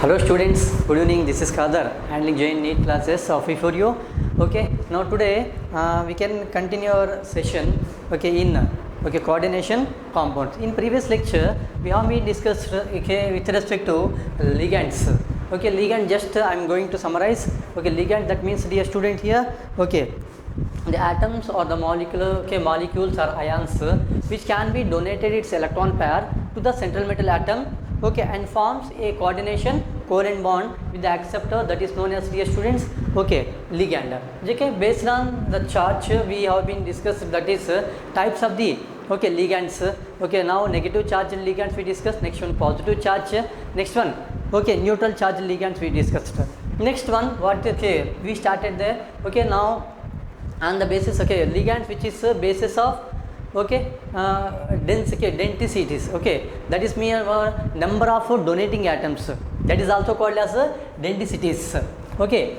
Hello students, good evening. This is Kadar handling JEE NEET classes of E4U. Okay, now today we can continue our session. Okay, in coordination compounds. In previous lecture we have discussed with respect to ligands. Okay, ligand just I am going to summarize. Okay, ligand, that means dear student here. Okay, the atoms or the molecules or ions which can be donated its electron pair to the central metal atom, okay, and forms a coordination covalent bond with the acceptor, that is known as, dear students, okay, ligand. Okay, based on the chart we have been discussed, that is types of the ligands. Okay, now negative charge ligands we discussed, next one positive charge, next one neutral charge ligands we discussed. Next one what we started there. Okay, now on the basis ligands which is basis of densitities, okay, that is mean number of donating atoms, that is also called as densitities. Okay,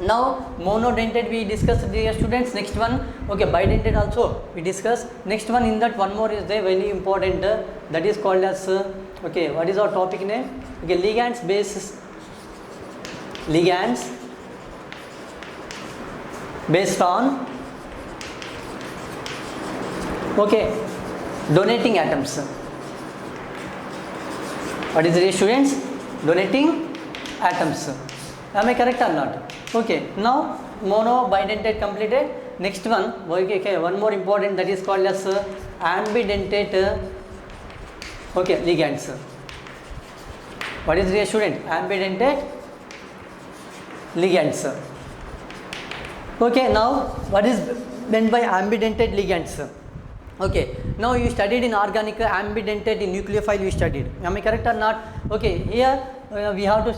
now monodentate we discussed, dear students. Next one bidentate also we discussed. Next one, in that one more is there very important, that is called as what is our topic name? Ligands based on donating atoms. What is it, students? Donating atoms. Am I correct or not? Okay, now mono bidentate completed. Next one one more important, that is called as ambidentate ligands. What is it, student? Ambidentate ligands. Okay, now what is meant by ambidentate ligands? Okay, now you studied in organic ambidentate, in nucleophile you studied. Am I correct or not? Okay, here we have to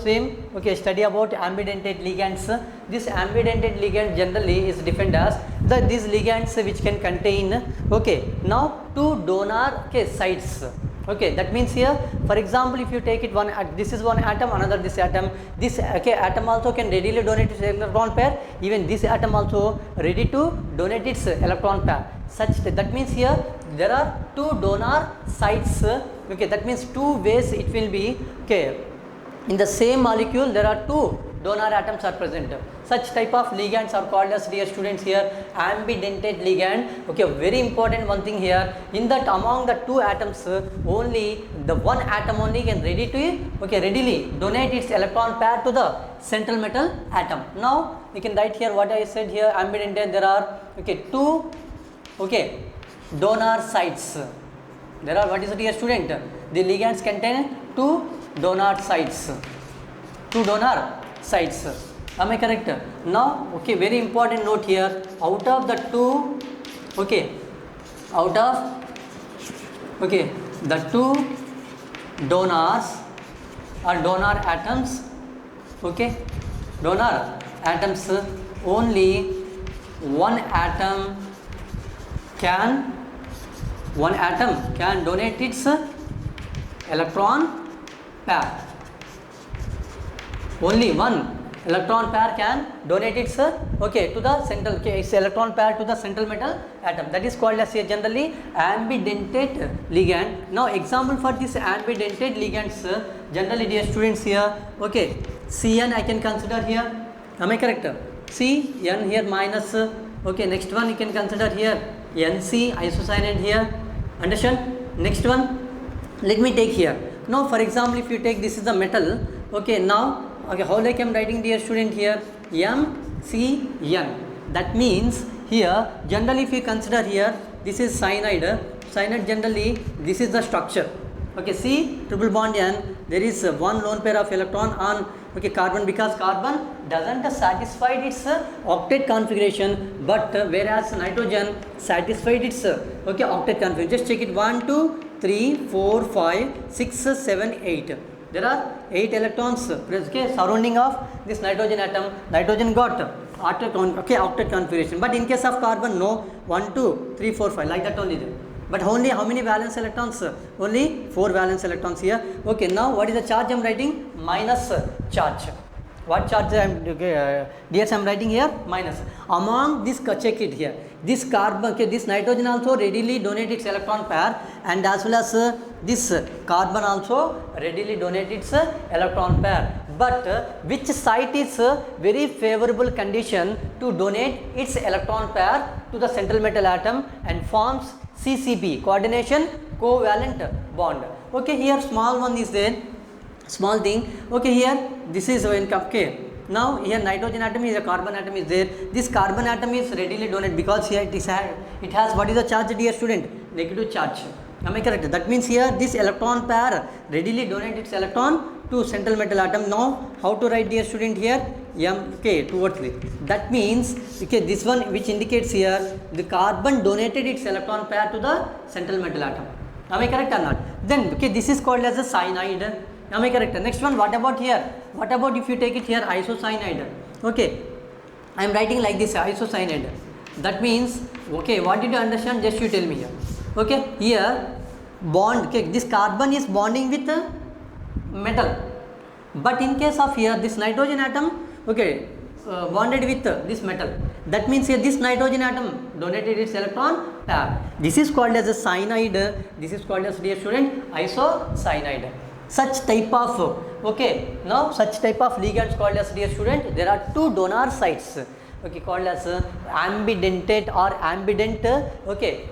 study about ambidentate ligands. This ambidentate ligand generally is defined as these ligands which can contain now two donor sites. Okay, that means here, for example, if you take it this is one atom, another this atom. This atom also can readily donate its electron pair. Even this atom also ready to donate its electron pair. That means here there are two donor sites. Okay, that means two ways it will be. Okay, in the same molecule there are two donor atoms are present. Such type of ligands are called as, dear students, here ambidentate ligand. Okay, very important one thing here, in that among the two atoms only the one atom only can readily donate its electron pair to the central metal atom. Now we can write here what I said here, ambidentate, there are two donor sites. There are, what is it, dear student? The ligands contain two donor sites. Am I correct? Now very important note here, out of the two the two donors or donor atoms, only one atom can donate its electron pair. Only one electron pair can donate its to the central its electron pair to the central metal atom. That is called as generally ambidentate ligand. Now example for this ambidentate ligands, generally, dear students, here Cn I can consider here. Am I correct? Cn here minus. Next one you can consider here Nc isocyanate here. Understand? Next one, let me take here. Now for example, if you take this is the metal. Now how like I am writing, dear student, here MCN. That means here generally if you consider here, this is cyanide. Cyanide generally this is the structure. C triple bond N, there is one lone pair of electron on carbon, because carbon doesn't satisfy its octet configuration, but whereas nitrogen satisfied its octet configuration. Just check it, 1 2 3 4 5 6 7 8. There are 8 electrons surrounding of this nitrogen atom. Nitrogen got octet configuration, but in case of carbon no, 1 2 3 4 5 like that only there. But only how many valence electrons? Only 4 valence electrons here. Now what is the charge I am writing? Minus charge. What charge I am I am writing here? Minus. Among this, check it here. this carbon, okay, this nitrogen also readily donate its electron pair, and as well as this carbon also readily donate its electron pair. But which site is very favorable condition to donate its electron pair to the central metal atom and forms CCB, coordination covalent bond. Okay, here small one is there, small thing. Okay, here this is when, okay, now here nitrogen atom is a carbon atom is there. This carbon atom is readily donated because here it has what is the charge, dear student? Negative charge. Am I correct? That means here this electron pair readily donate its electron to central metal atom. Now how to write, dear student, here M, okay, towards this. That means, okay, this one which indicates here the carbon donated its electron pair to the central metal atom. Am I correct or not? Then, okay, this is called as a cyanide. Am I correct? Next one, what about here? What about if you take it here, isocyanide? Okay, I am writing like this, isocyanide. That means, okay, what did you understand? Just you tell me here. Okay, here bond, okay, this carbon is bonding with metal, but in case of here this nitrogen atom, okay, bonded with this metal. That means here this nitrogen atom donated its electron pair. This is called as a cyanide. This is called as, dear student, isocyanide. Such type of, okay, now such type of ligands called as, dear student, there are two donor sites, okay, called as ambidentate or ambident, okay,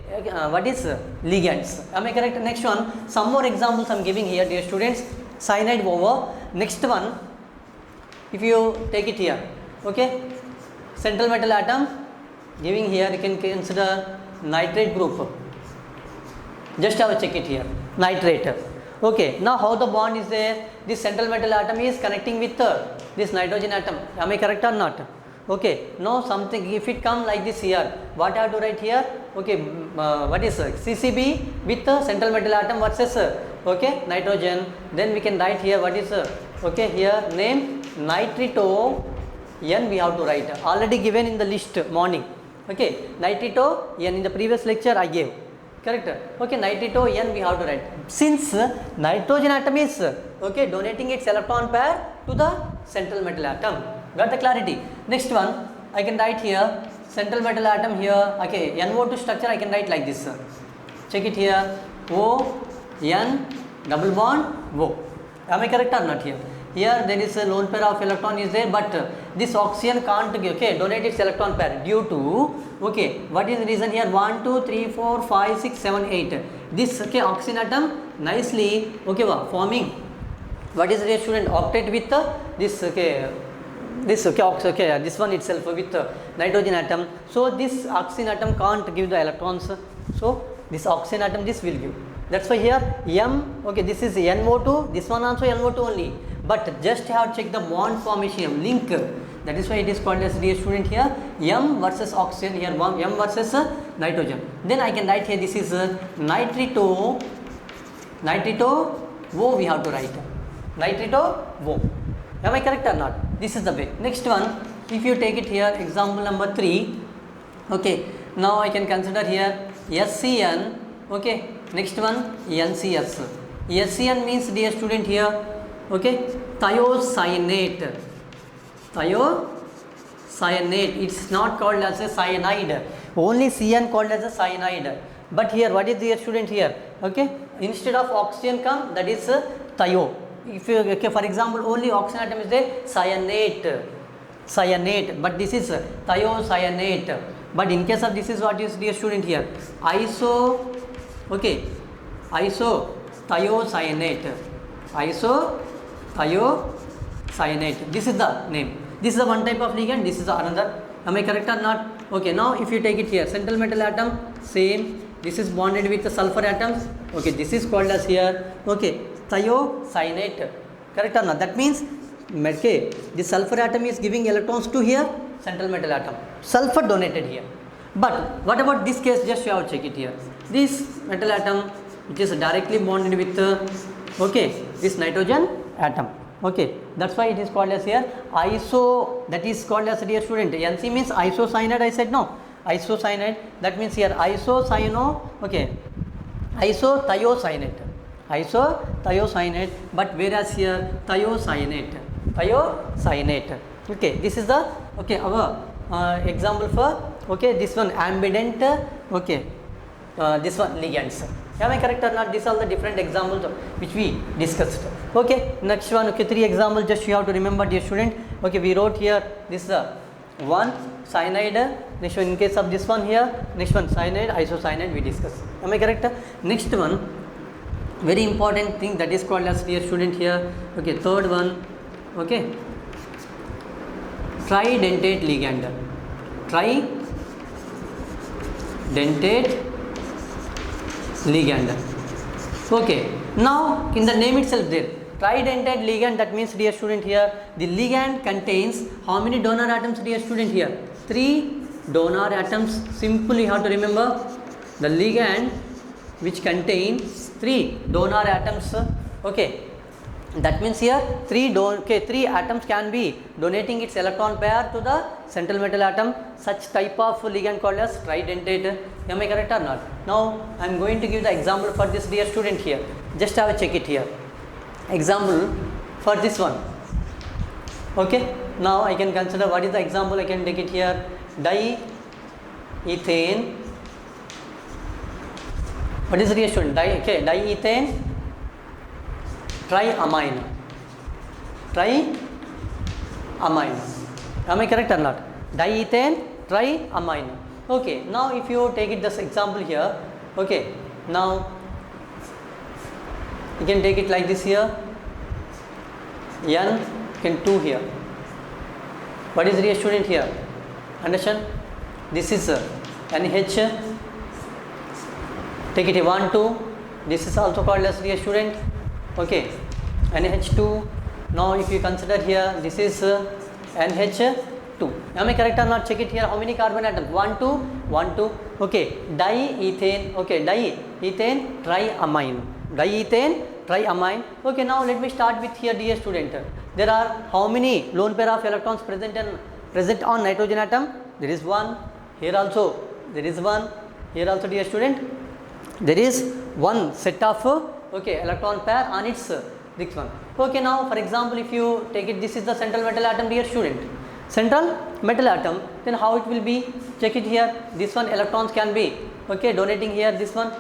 what is ligands. Am I correct? Next one, some more examples I am giving here, dear students. Cyanide over. Next one, if you take it here, okay, central metal atom giving here, you can consider nitrate group. Just have a check it here, nitrate. Okay, now how the bond is there? This central metal atom is connecting with this nitrogen atom. Am I correct or not? Okay, now something, if it come like this here, what I have to write here? Okay, what is CCB with the central metal atom versus okay, nitrogen. Then we can write here what is okay, here name nitrito N we have to write, already given in the list morning. Okay, nitrito N in the previous lecture I gave. Correct? Okay, nitrito N we have to write. Since nitrogen atom is okay donating its electron pair to the central metal atom. Got the clarity? Next one, I can write here central metal atom here. Okay, NO2 structure I can write like this. Check it here. O N double bond O. Am I correct or not here? Here there is a lone pair of electron is there, but this oxygen can't okay donate its electron pair due to, okay, what is the reason here? 1 2 3 4 5 6 7 8. This okay oxygen atom nicely okay forming what is the student octet with this okay this okay this one itself with nitrogen atom. So this oxygen atom can't give the electrons, so this oxygen atom this will give. That's why here M, okay, this is NO2, this one also NO2 only, but just have check the bond formation link. That is why it is called as, dear student, here M versus oxygen, here M versus nitrogen. Then I can write here this is nitrito O we have to write, nitrito O. Am I correct or not? This is the way. Next one, if you take it here, example number 3, okay, now I can consider here SCN, okay, next one NCS. SCN means, dear student, here, okay, thiocyanate. It's not called as a cyanide, only CN called as a cyanide. But here what is, dear student, here, okay, instead of oxygen come, that is thio. If you, okay, for example, only oxygen atom is there, cyanate, but this is thiocyanate. But in case of this is what is, dear student, here thiocyanate. This is the name. This is the one type of ligand, this is the another. Am I correct or not? Okay, now if you take it here, central metal atom same, this is bonded with the sulfur atoms. Okay, this is called as here, okay, thiocyanate. Correct or not? That means, okay, the sulfur atom is giving electrons to here central metal atom, sulfur donated here. But what about this case? Just you have to check it here. This metal atom which is directly bonded with okay this nitrogen atom. Okay, that's why it is called as here iso, that is called as, dear student, NC means isocyanide. I said no, isocyanide. That means here isocyano, okay, isothiocyanate, but whereas here thiocyanate. Okay, this is the okay our example for okay, this one ambident, okay, this one ligands. Am I correct or not? These are the different examples which we discussed. Okay, next one, okay, 3 examples just you have to remember, dear student. Okay, we wrote here this is one cyanide, next one in case of this one here, next one cyanide, isocyanide we discussed. Am I correct? Next one, very important thing that is called as, dear student, here, okay, third one, okay, tridentate ligand. Tridentate ligand. Okay, now in the name itself there, tridentate ligand, that means, dear student, here the ligand contains how many donor atoms, dear student, here 3 donor atoms. Simply you have to remember the ligand which contains 3 donor atoms. Okay, that means here 3 atoms can be donating its electron pair to the central metal atom. Such type of ligand called as tridentate. Am I correct or not? Now I am going to give the example for this, dear student, here. Just have a check it here. Example for this one. Okay, now I can consider what is the example. I can take it here. Diethane. What is the, dear student? Diethane triamine. Am I correct or not? Diethane triamine. Okay, now if you take it this example here, okay, now you can take it like this here, N can 2 here. What is the, dear student, here? Understand? This is NH. Take it 1 2. This is also called as, dear student, okay, NH2. Now if you consider here, this is NH2. Am I correct or not? Check it here. How many carbon atoms? 1 2 1 2. Okay, diethane. Okay, diethane triamine. Diethane triamine. Okay, now let me start with here, dear student. There are how many lone pair of electrons present on nitrogen atom? There is 1. Here also there is 1. Here also, dear student, there is 1 set of okay, electron pair on its this one. Okay, now for example, if you take it, this is the central metal atom, dear student. Central metal atom, then how it will be? Check it here. This one electrons can be, okay, donating here. This one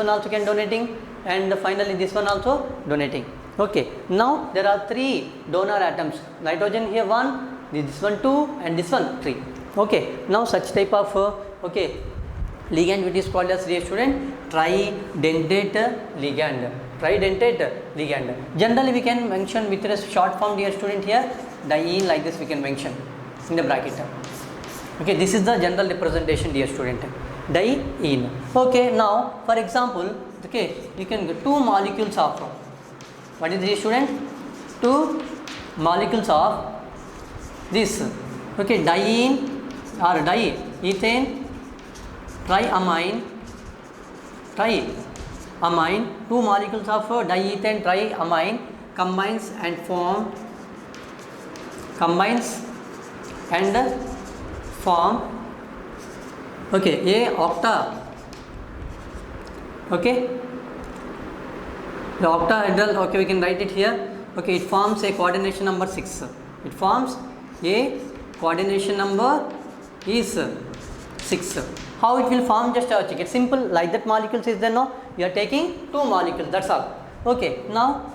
also can donating, and finally this one also donating. Okay, now there are 3 donor atoms. Nitrogen here 1, this one 2, and this one 3. Okay, now such type of okay, ligand which is called as, dear student, tridentate ligand. Tridentate ligand. Generally we can mention with a short form, dear student, here diene, like this we can mention in the bracket. Okay, this is the general representation, dear student, diene. Okay, now for example, okay, you can get 2 molecules of, what is, dear student, 2 molecules of this, okay, diene or diethane triamine, 2 molecules of diethane triamine combines and form okay, a octa, okay, the octahedral, okay, we can write it here. Okay, it forms a coordination number 6. It forms a coordination number is 6. How it will form? Just check it. Simple, like that molecules is there. No, we are taking 2 molecules, that's all. Okay, now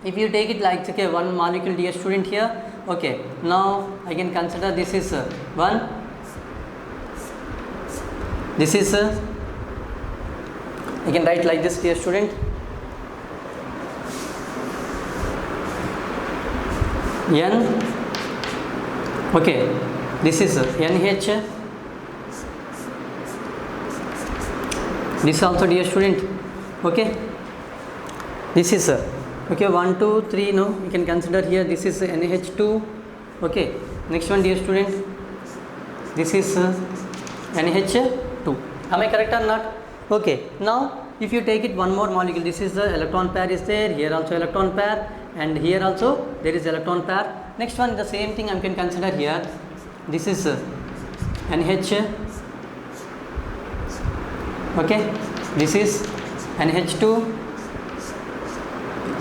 if you take it like, okay, 1 molecule, dear student, here. Okay, now I can consider this is 1, this is I can write like this, dear student, N. Okay, this is NH. This also, dear student, okay, this is okay, 1 2 3. No, you can consider here, this is NH2. Okay, next one, dear student, this is NH2. Am I correct or not? Okay, now if you take it 1 more molecule, this is the electron pair is there, here also electron pair, and here also there is electron pair. Next one, the same thing I can consider here. This is NH. Okay, this is NH2.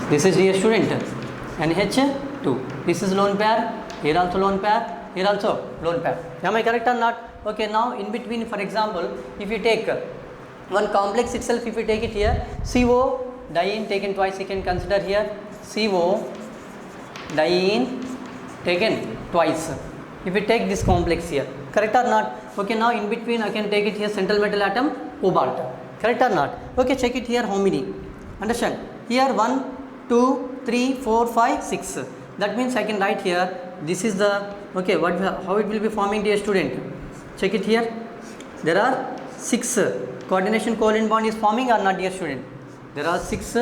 This is, dear student, NH2. This is lone pair. Here also lone pair. Here also lone pair. Am I correct or not? Okay, now in between, for example, if you take one complex itself, if you take it here, CO diene taken twice, you can consider here CO diene taken twice. If you take this complex here, correct or not? Okay, now in between I can take it here central metal atom cobalt, correct or not? Okay, check it here how many, understand? Here 1, 2, 3, 4, 5, 6. That means I can write here, this is the, okay, how it will be forming, dear student? Check it here, there are 6 coordination covalent bond is forming or not, dear student? There are 6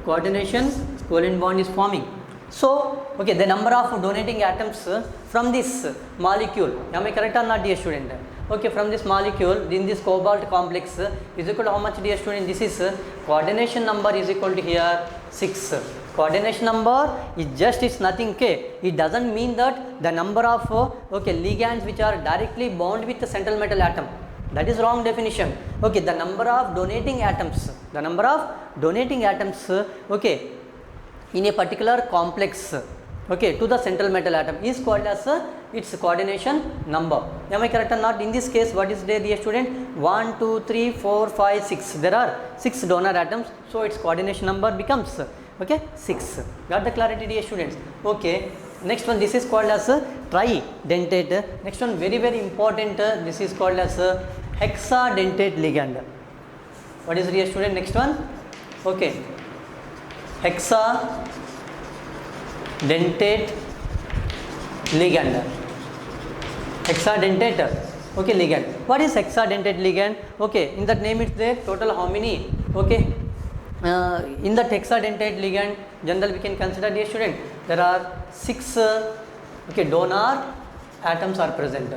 coordination covalent bond is forming. So, okay, the number of donating atoms from this molecule, am I correct or not, dear student? Okay, from this molecule in this cobalt complex is equal to how much, dear student? This is coordination number is equal to here 6. Coordination number is just, it's nothing, okay? It doesn't mean that the number of okay ligands which are directly bound with the central metal atom. That is wrong definition. Okay, the number of donating atoms, okay, in a particular complex, okay, to the central metal atom is called as its coordination number. Am I correct or not? In this case, what is there, dear student? 1, 2, 3, 4, 5, 6. There are 6 donor atoms, so its coordination number becomes, okay, 6. Got the clarity, dear students? Okay. Next one, this is called as tridentate. Next one, very very important. This is called as hexadentate ligand. What is, dear student? Next one, okay, hexadentate ligand. Hexadentate, okay, ligand. What is hexadentate ligand? Okay, in that name it's there. Total how many? Okay, in that hexadentate ligand, general we can consider, dear student, there are 6 okay donor atoms are present.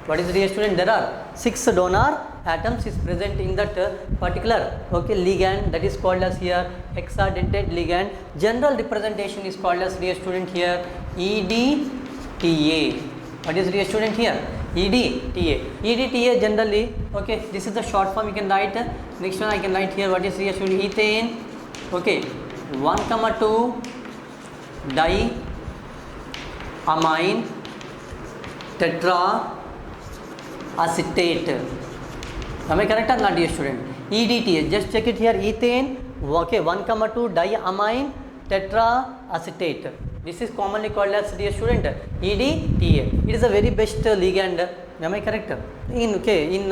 What is, dear student? There are 6 donor atoms is present in that particular okay ligand, that is called as here hexadentate ligand. General representation is called as, dear student, here EDTA. What is, dear student, here? EDTA. EDTA generally, okay, this is the short form you can write. Next one I can write here, what is, dear student? Ethane, okay, 1,2 diamine tetraacetate. Am I correct or not, dear student? EDTA, just check it here, ethane, okay, 1,2 diamine tetraacetate. This is commonly called as, dear student, EDTA. It is a very best ligand. Am I correct? In okay, in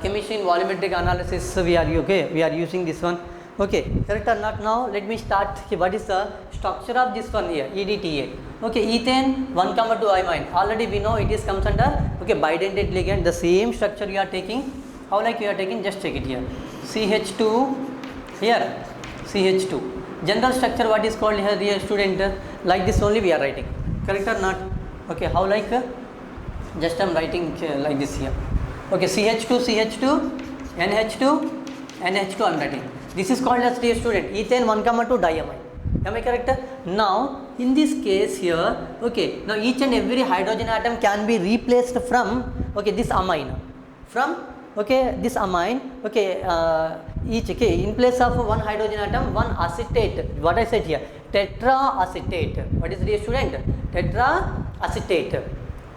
chemistry in volumetric analysis we are using this one. Okay, correct or not? Now let me start. What is the structure of this one here? EDTA. Okay, ethane 1,2 amine. Already we know it is comes under okay bidentate ligand. The same structure you are taking. How like you are taking? Just check it here. CH2 here. CH2. General structure what is called here, dear student? Like this only we are writing. Correct or not? Okay, how like? Just I am writing like this here. Okay, CH2, CH2, NH2, NH2 I am writing. This is called as, dear student, ethane 1,2 diamine. Am I correct? Now in this case here, okay, now each and every hydrogen atom can be replaced from okay this amine, from okay this amine, okay, each okay in place of one hydrogen atom one acetate. What I said here, tetraacetate. What is, dear student? Tetraacetate.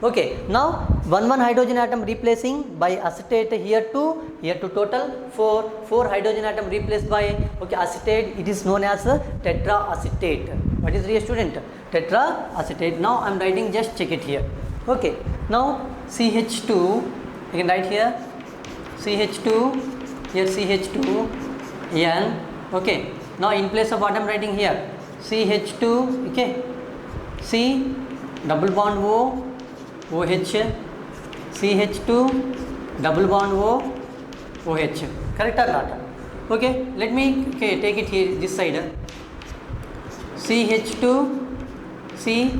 Okay, now one hydrogen atom replacing by acetate here to total 4 hydrogen atom replaced by okay acetate. It is known as tetraacetate. What is, dear student? Tetraacetate. Now I am writing, just check it here. Okay, now CH2 you can write here CH2, here CH2 N. Okay, now in place of what I am writing here, CH2, okay, C double bond O OH, CH2 double bond O OH. Correct or not? Okay, let me okay take it here this side. CH2 C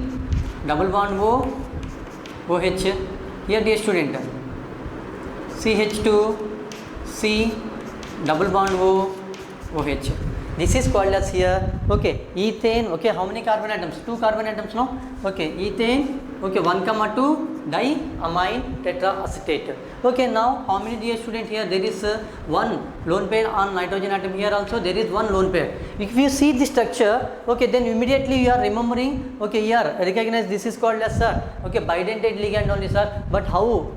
double bond O OH. Here, dear student, CH2 C double bond O OH. This is called as here, okay, ethane, okay, how many carbon atoms? 2 carbon atoms, no? Okay, ethane, okay, 1,2 diamine tetraacetate. Okay, now how many dear student here? There is one lone pair on nitrogen atom, here also there is one lone pair. If you see the structure, okay, then immediately you are remembering, okay, here recognize this is called as okay, bidentate ligand only, sir. But how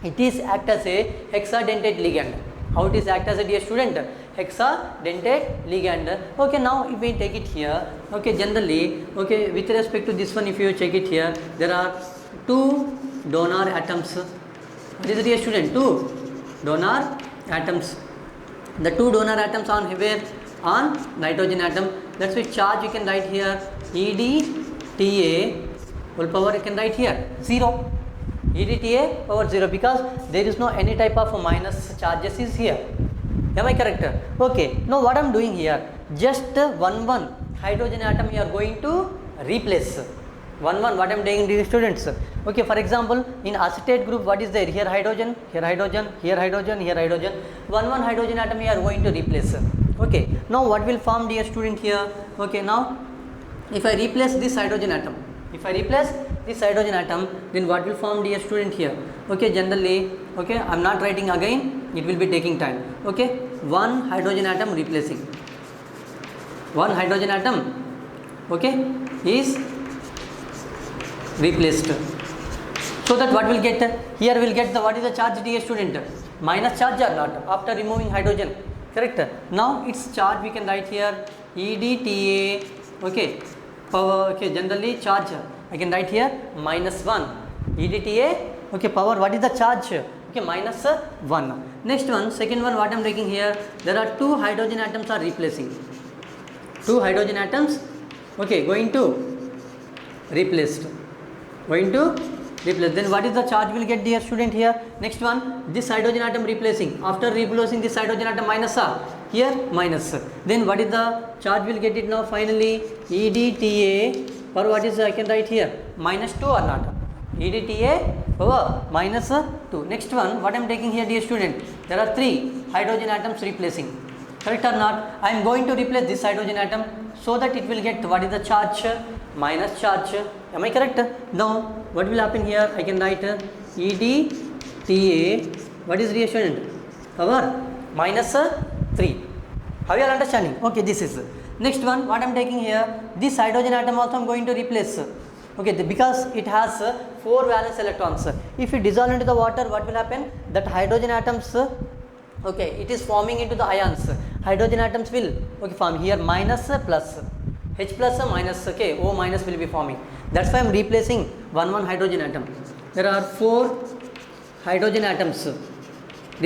it is act as a hexadentate ligand? How it is act as a dear student? Hexadentate ligand. Okay, now if we take it here, okay, generally, okay, with respect to this one, if you check it here, there are 2 donor atoms. What is it, dear student? 2 donor atoms. The 2 donor atoms on where? On nitrogen atom. That's why charge you can write here EDTA whole power you can write here 0. EDTA power 0, because there is no any type of minus charges is here. Am I correct? Okay. Now what I am doing here? Just one hydrogen atom you are going to replace. What I am doing, dear students? Okay. For example, in acetate group, what is there? Here hydrogen, here hydrogen, here hydrogen, here hydrogen. One hydrogen atom you are going to replace. Okay. Now what will form, dear student, here? Okay. Now if I replace this hydrogen atom, then what will form, dear student, here? Okay, generally, okay, I am not writing again, it will be taking time. Okay, one hydrogen atom replacing. One hydrogen atom, okay, is replaced. So that what will get? Here will get the, what is the charge, dear student? Minus charge or not? After removing hydrogen, correct? Now its charge we can write here EDTA, okay, power, okay, generally charge I can write here -1. EDTA, okay, power, what is the charge? Okay, -1. Next one, second one, what I am taking here, there are 2 hydrogen atoms are replacing. 2 hydrogen atoms, okay, going to replaced. Then what is the charge will get, dear student, here? Next one, this hydrogen atom replacing. After replacing this hydrogen atom minus here minus. Then what is the charge will get it now finally? EDTA, or what is I can write here? -2 or not? EDTA power -2. Next one, what I am taking here, dear student? There are 3 hydrogen atoms replacing. Correct or not? I am going to replace this hydrogen atom so that it will get, what is the charge? Minus charge. Am I correct? Now what will happen here? I can write EDTA. What is, dear student? Power -3. How you are understanding? Okay, this is. Next one, what I am taking here, this hydrogen atom also I am going to replace. Okay, because it has 4 valence electrons. If you dissolve into the water, what will happen? That hydrogen atoms, okay, it is forming into the ions. Hydrogen atoms will, okay, form here minus plus, H plus minus, okay, O minus will be forming. That's why I am replacing one hydrogen atom. There are 4 hydrogen atoms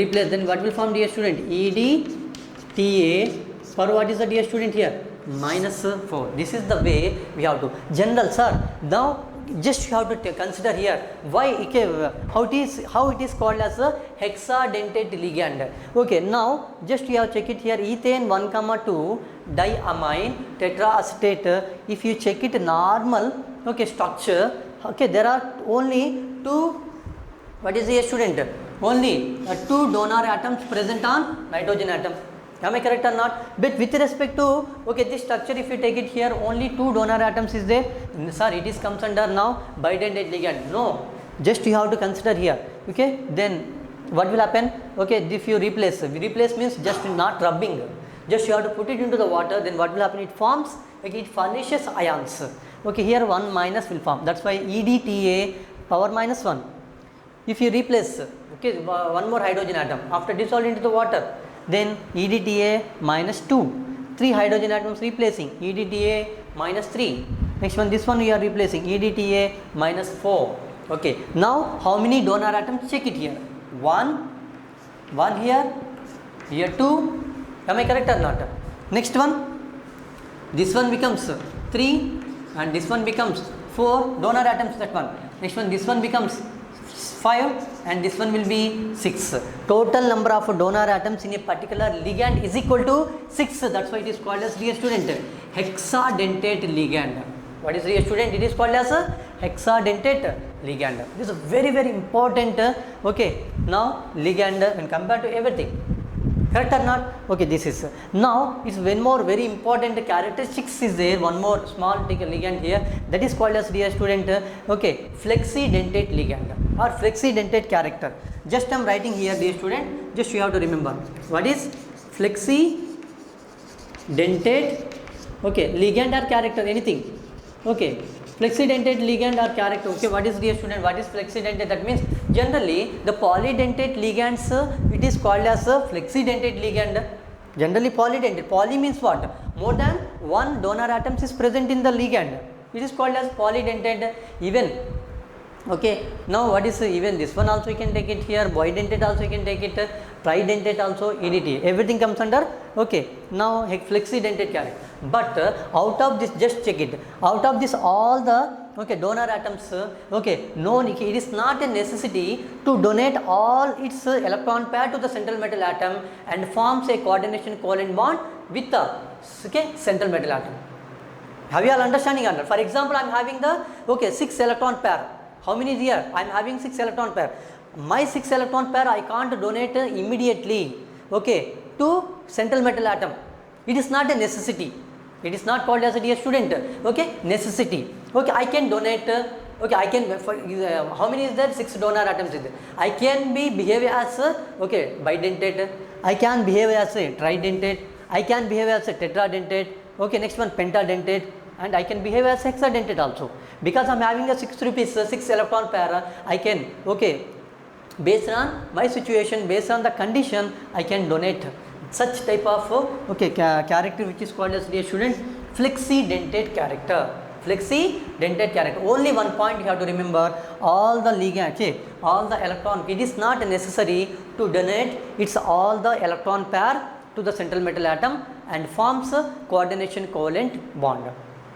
replace. Then what will form, dear student? EDTA. For what is the, dear student, here? -4. This is the way we have to. General, sir. Now just you have to consider here why, okay, how it is called as a hexadentate ligand. Okay, now just you have check it here. Ethane 1,2 diamine tetraacetate. If you check it normal, okay, structure, okay, there are only 2. What is the student? Only 2 donor atoms present on nitrogen atom. Am I correct or not? But with respect to, okay, this structure, if you take it here, only 2 donor atoms is there. Sir, it is comes under now bidentate ligand. No, just you have to consider here. Okay, then what will happen? Okay, if you replace means just not rubbing. Just you have to put it into the water. Then what will happen? It forms. Okay, it furnishes ions. Okay, here 1 minus will form. That's why EDTA power -1. If you replace, okay, one more hydrogen atom after dissolved into the water, then EDTA -2. 3 hydrogen atoms replacing, EDTA -3. Next one, this one we are replacing, EDTA -4. Okay, now how many donor atoms? Check it here. 1 here 2. Am I correct or not? Next one, this one becomes 3 and this one becomes 4 donor atoms, that one. Next one, this one becomes 5 and this one will be 6. Total number of donor atoms in a particular ligand is equal to 6. That's why it is called as, dear student, hexadentate ligand. What is, dear student? It is called as a hexadentate ligand. This is very important. Okay, now ligand when compared to everything. correct or not? Okay, this is now it's one more very important characteristics is there, one more small ligand here, that is called as, dear student, okay, flexidentate ligand or flexidentate character. Just I am writing here, dear student, just you have to remember what is flexidentate, okay, ligand or character, anything, okay, flexidentate ligand or character. Okay, what is, dear student, what is flexidentate? That means generally the polydentate ligands, it is called as a flexidentate ligand. Generally polydentate, poly means what? More than one donor atoms is present in the ligand, it is called as polydentate. Even, okay, now what is even this one also you can take it here, bidentate also you can take it, tridentate also, EDT, everything comes under, okay, now flexidentate character. But out of this, just check it, out of this all the, okay, donor atoms, okay, no, it is not a necessity to donate all its electron pair to the central metal atom and forms a coordination covalent bond with the, okay, central metal atom. Have you all understanding under? For example, I am having the, okay, 6 electron pair. How many is here? I am having 6 electron pair. My 6 electron pair I can't donate immediately, okay, to central metal atom. It is not a necessity. It is not called as a, dear student, okay, necessity. Okay, I can donate, okay, I can, for, how many is there? 6 donor atoms is there. I can behave as a, okay, bidentate, I can behave as a tridentate, I can behave as a tetradentate, okay, next one pentadentate, and I can behave as hexadentate also. Because I am having a 6 rupees, 6 electron pair, I can, okay, based on my situation, based on the condition, I can donate such type of, okay, character which is called as, dear student, flexidentate character. Flexidentate character. Only one point you have to remember, all the ligand, okay, all the electron, it is not necessary to donate its all the electron pair to the central metal atom and forms a coordination covalent bond.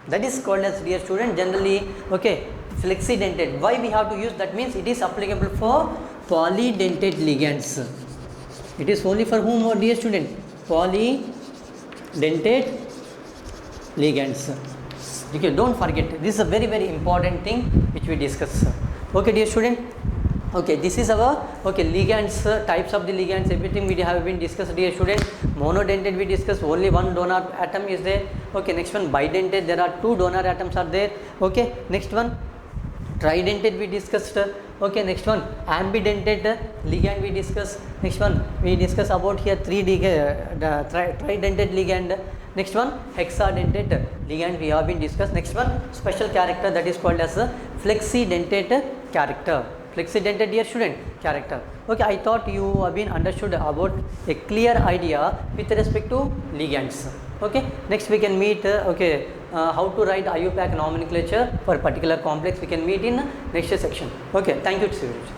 That is called as, dear student, generally, okay, flexidentate. Why we have to use that? Means it is applicable for polydentate ligands. It is only for whom, dear student? Polydentate ligands. Okay, don't forget, this is a very, very important thing which we discuss. Okay, dear student. Okay, this is our, okay, ligands, types of the ligands, everything we have been discussed, dear student. Monodentate we discussed, only one donor atom is there. Okay, next one bidentate, there are 2 donor atoms are there. Okay, next one tridentate we discussed. Okay, next one ambidentate ligand we discussed. Next one we discuss about here 3 tridentate ligand. Next one hexadentate ligand we have been discussed. Next one special character, that is called as a flexidentate character. Flexidentate, dear student, character. Okay, I thought you have been understood about a clear idea with respect to ligands. Okay, next we can meet, okay, how to write IUPAC nomenclature for a particular complex, we can meet in next section. Okay, thank you, students.